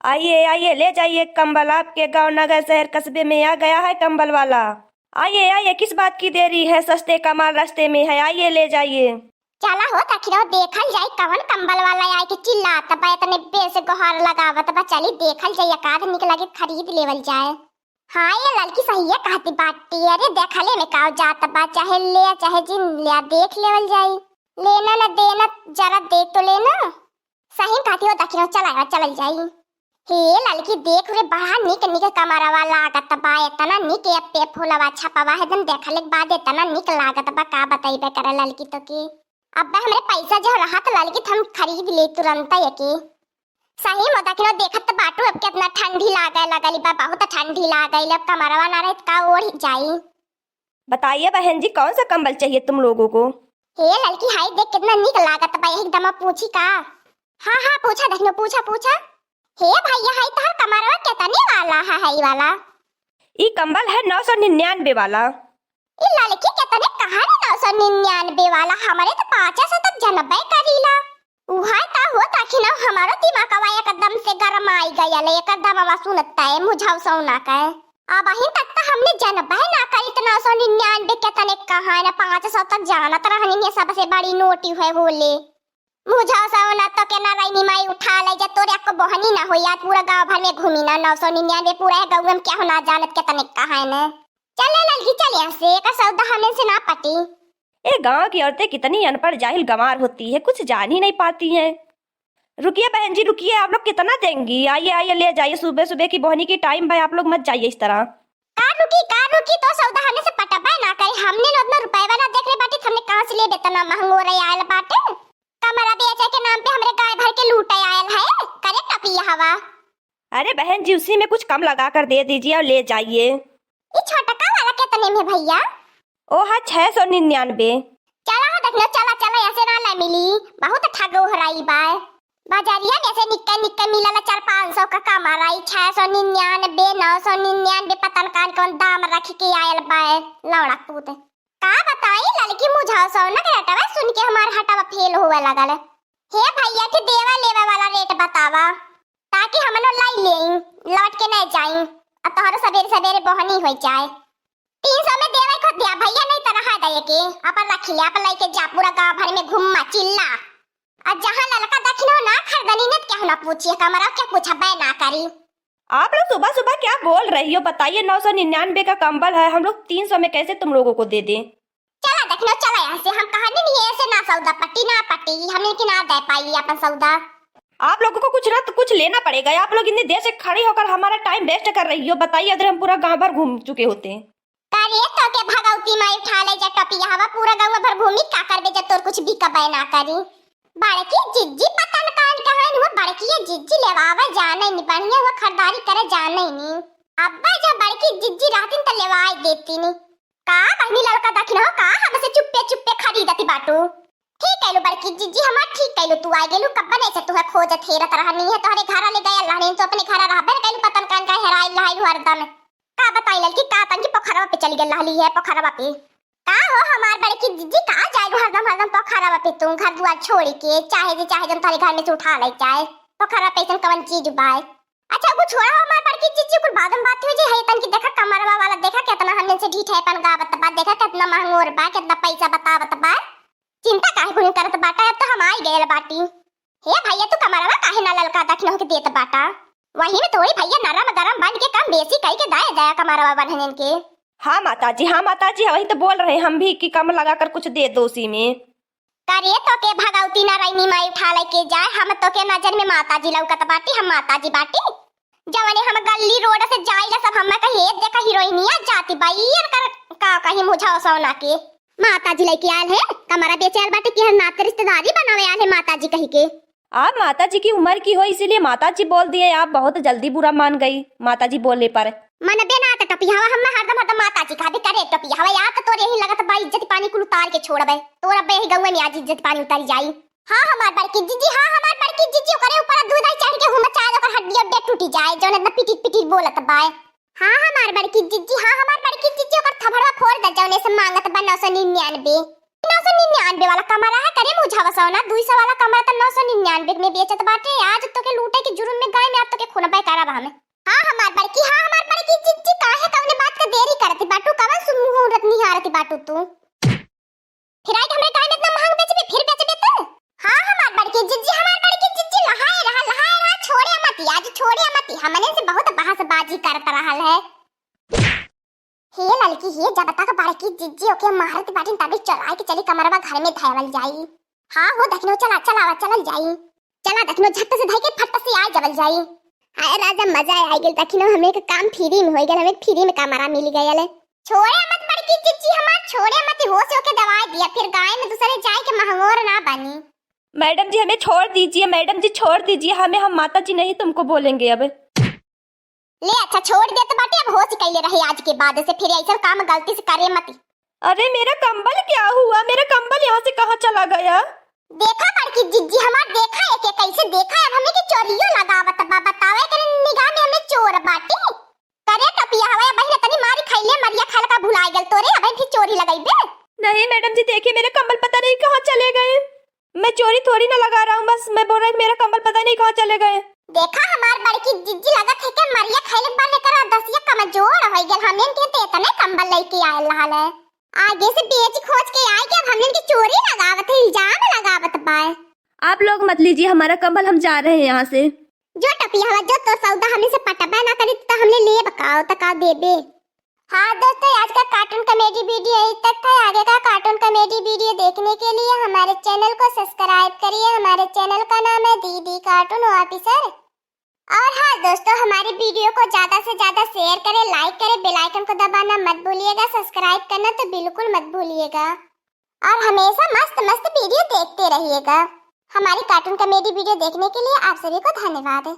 आइए आइए, ले जाइए कंबल। आपके गांव नगर शहर कस्बे में आ गया है कंबल वाला। आइए आइए, किस बात की देरी है? सस्ते का माल रास्ते में है, आइए ले जाइए। चला हो तखिरो देखल जाए कवन कंबल वाला आए के चिल्लात बा तने बेल से गोहार लगावत बा। चली देखल जाए एकाद निक लगे खरीद लेवल जाए। हाँ ये लड़की सही है कहती बाटी। अरे देखले में का जात बा, चाहे ले चाहे जिन ले देख लेवल जाए। लेना न देना जरा देख तो लेना। सही कहती हो तखिरो चल जाए। हे लड़की देख रे बड़ा निक निक कमरा वाला लागत बा। इतना निक ये पे फूलवा छपवा है जन देखले के बाद इतना निक लागत बा का बताइबे करे लड़की तो की। अब हमरे पैसा जो रहा तो लड़की हम खरीद ले तुरंत यके। सही में देखिनो देखत बाटू अब कितना ठंडी लगली बा, बहुत ठंडी लागल। अब कमरवा ना रहे का ओढ़ जाई। बताइए बहन जी, कौन सा कंबल चाहिए तुम लोगों को? हे लड़की हाय देख कितना निक लागत बा, एकदम पूछी का। हाँ हाँ पूछा देखिनो पूछा। हे भैया हाय तहर कमरवा कितने वाला है हाय वाला? ई कंबल है 999 वाला। ई लड़की कितने कहा 999 वाला? हमारे तो 500 तक जनबे करीला। उहाय का हो ताकि ना हमारो दिमाग का एकदम से गरम आई गया ले एकदम आवाज सुनता है मुझाव सौना का। अब अहीं तक तो हमने जनबे ना करी तो 999 कितने कहा है ना 500 तक जाना तो रहनी सबसे बड़ी नोटी है बोले। मुझाव सौना तो के ना रही माई उठा ले जा तोरे को बहनी ना हो यार पूरा गांव भर में घूमी ना 999 पूरा गांव में क्या होना जानत कितने कहा है ना। चले लड़की चले से का सौदा हमें से ना पटी। ये गांव की औरतें कितनी अनपढ़ जाहिल गंवार होती है, कुछ जान ही नहीं पाती हैं। रुकिए बहन जी रुकिए, आप लोग कितना देंगी? आइए आइए ले जाइए, सुबह सुबह की बोहनी की टाइम भाई, आप लोग मत जाइए इस तरह। कार रुकी तो सौदा हमें से पटबा ना करे। हमने उतना रुपए वाला देख रहे बाटी, हमने कहां से ले बेतना महंगो रे आयल बाटे। कमरा बेचे के नाम पे हमरे गाय भर के लूटे आयल है करे टपिया हवा। अरे बहन जी उसी में कुछ कम लगा कर दे दीजिए और ले जाइए। ये छोटा वाला कितने में भैया? ओ हाँ 699। चला देखना चला ऐसे ना ला मिली, बहुत ठगो हराई बाय। बाजारिया में से निक्का मिला ला 400-500 का कमरा। 699 999 पता न कौन दाम रख के आयल बाय लौड़ा पूत। का बताई लड़की मुझाव सौना के हटावा सुन के हमार हटावा फेल होवे लगल। हे भैया के देवा लेवा वाला रेट बतावा ताकि हमनो लाई लेई लौट के नहीं जाई। अब तोहर सवेरे बहनी हो जाए। 300 में देवे को दिया भैया नहीं तो रहा दे के अपन रख ले अपन लेके जा पूरा गांव भर में घुम्मा चिल्ला। और जहां लड़का दखनो ना खरदनी ने क्या ना पूछिए कमरा क्या पूछा बे ना करी। आप लोग सुबह सुबह क्या बोल रही हो? बताइए 999 का कंबल है, हम लोग 300 में कैसे तुम लोगों को दे दें? चला देखनो चला यहाँ से। हम कहानी नहीं ऐसे ना सौदा पट्टी ना पट्टी हमने कि ना दे पाई अपन सौदा। आप लोगों को कुछ ना तो कुछ लेना पड़ेगा। आप लोग इतनी देर से खड़ी होकर हमारा टाइम वेस्ट कर रही हो। बताइए अगर हम पूरा गांव भर घूम चुके होते। अरे तो के भगवती माई उठा ले जा टपिया हवा पूरा गांव भर घूमी का करबे जब तोर कुछ भी कबे ना करी। बड़की जिज्जी पता न कान कहां है वो बड़की ये जिज्जी लेवावा जाने नहीं बढ़िया वो खरीदारी करे जाने नहीं। अब्बा जब बड़की जिज्जी रहती तो लेवाई देती नहीं का बहनी लड़का दखनो का हमसे चुप्पे खरीदती बाटू। ठीक है लो बड़की जिज्जी हमार ठीक है लो तू आ गेलू कब बने से तू है खोजत हेरत रहनी है तोहरे घर ले गया लहनी तो अपने घर रहबे कैलू पतन कान का हेराई लहाई हरदम। का बताई लड़की का तन की पोखरवा पे चली गेल रहली है पोखरवा पे। का हो हमार बड़की जिज्जी का जाए हरदम पोखरवा पे तुम घर दुआर छोड़ के चाहे जन थारे घर में से उठा ले जाए पोखरवा पे ऐसन कवन चीज बाय। अच्छा वो छोड़ा हमार बड़की जिज्जी कुछ बादम बात हो जे है तन की देखा कमरवा वाला देखा कितना हमने से ढीठ है पन गावत बा देखा कितना महंगोर बा कितना पैसा बतावत बा। चिंता काहे कोनी करत बाटा अब तो हम आई गए बाटी। हे भैया तू कमरवा काहे ना ललका दखनो के देत बाटा? वही में थोड़ी भैया नरम गरम बन के कम बेसी कई के दाया जाया कमरवा बनहन के। हाँ माता जी वही तो बोल रहे हम भी कि कम लगाकर कुछ दे दो उसी में। करे तो के भगवती ना रही माई उठा ले के जाए। हम तो के नजर में माता जी लौकत बाटी, हम माता जी बाटी। जवने हम गली रोड से जाइला सब हम कहे देखा हीरोइनिया जाती बाई कर का कहीं मुझा सोना के माता जी लेके आयल है कमरा बेचे आयल बाटे कि नाते रिश्तेदारी बनावे आयल है माता जी कही के। आप माता जी की उम्र की हो इसीलिए माता जी बोल दिए। आप बहुत जल्दी बुरा मान गई माता जी बोलने पर। मन बेना त टपियावा हम हरदम माता जी का भी करे टपियावा या तो तोरे ही लगत बा इज्जत पानी कुल उतार के छोड़बे तोरा बे ही गौवा में आज इज्जत पानी उतारी जाई। हां हमार बड़की जीजी हां हमार बड़की जीजी करे ऊपर दूध आई चढ़ के हम चाय ओकर हड्डी अड्डे टूटी जाए जौन न पिटी बोलत बाय। हां हमार बड़की जीजी हां हमार बड़की जीजी ओकर थबड़वा फोड़ द जौने से मांगत बा 999 999 वाला कमरा है करे मुझावा सोना 200 वाला कमरा त 999 में बेचत बाटे। आज तो के लूटे के जुर्म में गए में आज तो के खून मती आज छोड़े मती, हमने से बहुत बहसबाजी करत रहल है। हे लड़की हे जब तक बड़की जिज्जी ओके मारत बाटिन तभी चढ़ाई के चली कमरवा घर में धैवल जाई। हाँ हो देखनो चला चलावा चलल जाई, चला देखनो झट से धई के फट से आ जबल जाई। हाय राजा मजा आ गेल देखनो हमें के काम फ्री में हो गेल, हमें फ्री में कमरा मिल गयल। छोड़े मत बड़की जिज्जी हमार, छोड़े मत हो से ओके दवाई दिया फिर गाय में दूसरे जाए के महंगोर ना बनी। मैडम जी हमें छोड़ दीजिए, मैडम जी छोड़ दीजिए हमें, हम माता जी नहीं तुमको बोलेंगे अब। ले अच्छा छोड़ दे तो बाटे, अब हो कैले रहे आज के बाद से फिर ऐसा काम गलती से करे मत। अरे मेरा कंबल क्या हुआ, मेरा कंबल यहाँ से कहाँ चला गया? देखा बड़की जिज्जी हमार, देखा है के कैसे देखा है हमें के चोरियो लगावत बा, बतावे के निगाह में हमें चोर बाटे। करे टपिया हवा बहिन तनी मारी खैले मरिया खाल का भुलाए गेल तोरे, अब फिर चोरी लगाइबे। नहीं मैडम जी देखिए मेरे कंबल पता नहीं कहाँ चले गए, मैं चोरी थोड़ी ना लगा रहा हूँ, बस मैं बोल रहा हूँ मेरा कंबल पता नहीं कहाँ चले गए। देखा हमार बड़की जिज्जी लगत है के मरिया खैले बार लेकर दसिया कमजोर हो गेल, हमन के ते इतने कंबल लेके आए रहल है। आगे से बेच खोज के आए के अब हमन की चोरी लगावत है, इल्जाम लगावत बा। आप लोग मत लीजिए हमारा कंबल, हम जा रहे हैं यहाँ से। जो टपिया हवा जो तो सौदा हमने से पटबा ना करी तो हमने ले बकाओ तका देबे। हाँ दोस्तों आज का कार्टून कॉमेडी वीडियो यही तक था। आगे का कार्टून कॉमेडी वीडियो देखने के लिए हमारे चैनल को सब्सक्राइब करिए। हमारे चैनल का नाम है दीदी कार्टून ऑफिसर। और हाँ दोस्तों हमारी वीडियो को ज्यादा से ज्यादा शेयर करें, लाइक करें, बेल आइकन को दबाना मत भूलिएगा, सब्सक्राइब करना तो बिल्कुल मत भूलिएगा और हमेशा मस्त मस्त वीडियो देखते रहिएगा। हमारी कार्टून कॉमेडी वीडियो देखने के लिए आप सभी को धन्यवाद।